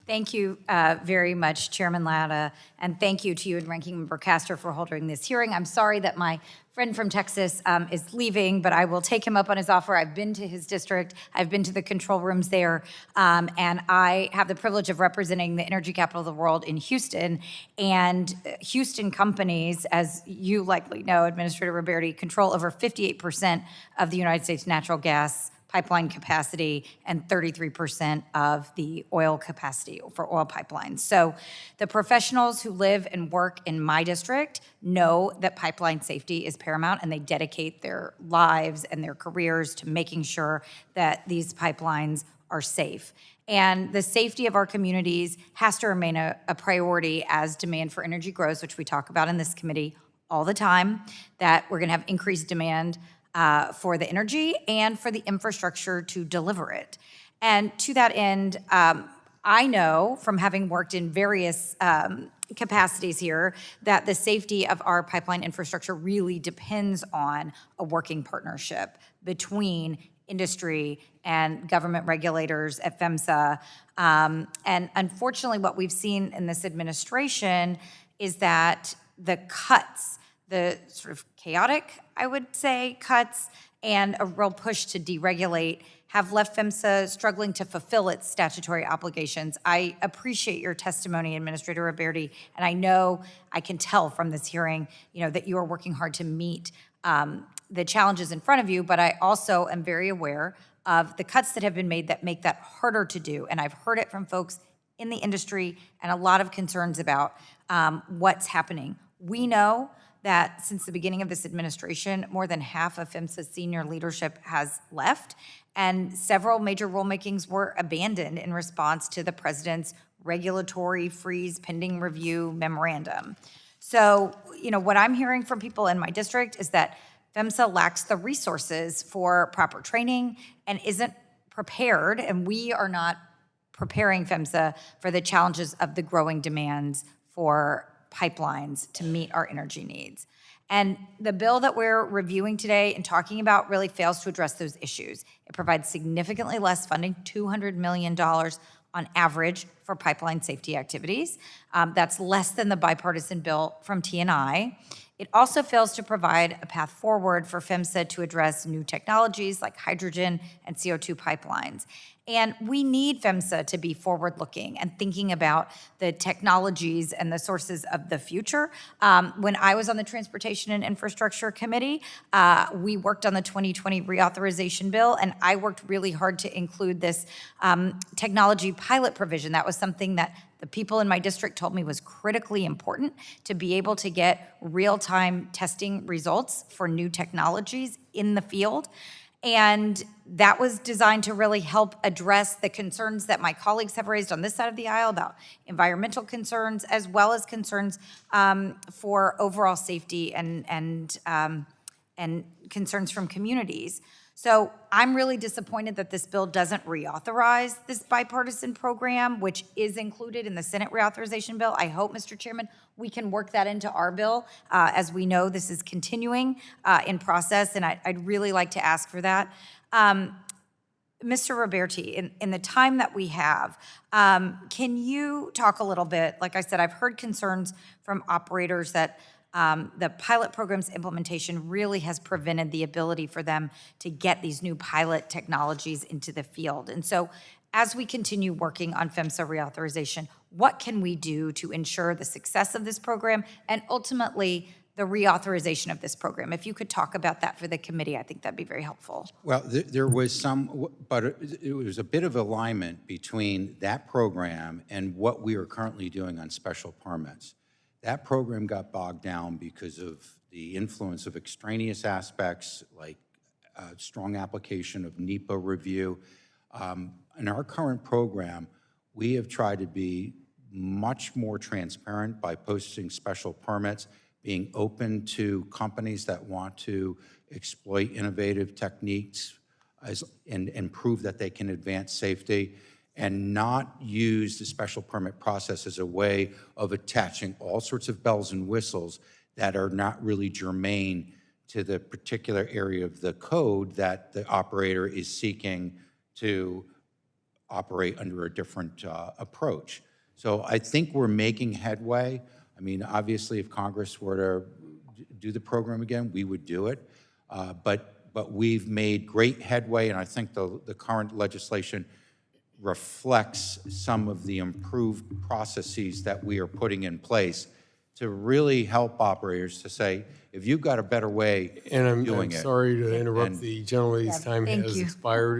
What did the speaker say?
Thank you very much, Chairman Latta, and thank you to you and Ranking Member Castor for holding this hearing. I'm sorry that my friend from Texas is leaving, but I will take him up on his offer. I've been to his district. I've been to the control rooms there, and I have the privilege of representing the energy capital of the world in Houston. And Houston companies, as you likely know, Administrator Roberti, control over 58% of the United States natural gas pipeline capacity and 33% of the oil capacity for oil pipelines. So the professionals who live and work in my district know that pipeline safety is paramount, and they dedicate their lives and their careers to making sure that these pipelines are safe. And the safety of our communities has to remain a priority as demand for energy grows, which we talk about in this committee all the time, that we're gonna have increased demand for the energy and for the infrastructure to deliver it. And to that end, I know from having worked in various capacities here that the safety of our pipeline infrastructure really depends on a working partnership between industry and government regulators at PHMSA. And unfortunately, what we've seen in this administration is that the cuts, the sort of chaotic, I would say, cuts and a real push to deregulate have left PHMSA struggling to fulfill its statutory obligations. I appreciate your testimony, Administrator Roberti, and I know, I can tell from this hearing, that you are working hard to meet the challenges in front of you, but I also am very aware of the cuts that have been made that make that harder to do. And I've heard it from folks in the industry and a lot of concerns about what's happening. We know that since the beginning of this administration, more than half of PHMSA's senior leadership has left, and several major rulemakings were abandoned in response to the president's regulatory freeze pending review memorandum. So, what I'm hearing from people in my district is that PHMSA lacks the resources for proper training and isn't prepared, and we are not preparing PHMSA for the challenges of the growing demands for pipelines to meet our energy needs. And the bill that we're reviewing today and talking about really fails to address those issues. It provides significantly less funding, $200 million on average for pipeline safety activities. That's less than the bipartisan bill from TNI. It also fails to provide a path forward for PHMSA to address new technologies like hydrogen and CO2 pipelines. And we need PHMSA to be forward-looking and thinking about the technologies and the sources of the future. When I was on the Transportation and Infrastructure Committee, we worked on the 2020 reauthorization bill, and I worked really hard to include this technology pilot provision. That was something that the people in my district told me was critically important to be able to get real-time testing results for new technologies in the field. And that was designed to really help address the concerns that my colleagues have raised on this side of the aisle about environmental concerns, as well as concerns for overall safety and concerns from communities. So I'm really disappointed that this bill doesn't reauthorize this bipartisan program, which is included in the Senate reauthorization bill. I hope, Mr. Chairman, we can work that into our bill. As we know, this is continuing in process, and I'd really like to ask for that. Mr. Roberti, in the time that we have, can you talk a little bit? Like I said, I've heard concerns from operators that the pilot program's implementation really has prevented the ability for them to get these new pilot technologies into the field. And so as we continue working on PHMSA reauthorization, what can we do to ensure the success of this program and ultimately the reauthorization of this program? If you could talk about that for the committee, I think that'd be very helpful. Well, there was some, but it was a bit of alignment between that program and what we are currently doing on special permits. That program got bogged down because of the influence of extraneous aspects like strong application of NEPA review. In our current program, we have tried to be much more transparent by posting special permits, being open to companies that want to exploit innovative techniques and prove that they can advance safety, and not use the special permit process as a way of attaching all sorts of bells and whistles that are not really germane to the particular area of the code that the operator is seeking to operate under a different approach. So I think we're making headway. I mean, obviously, if Congress were to do the program again, we would do it. But we've made great headway, and I think the current legislation reflects some of the improved processes that we are putting in place to really help operators to say, if you've got a better way And of I'm doing it. sorry to interrupt And- the gentleman's time thank has you. expired.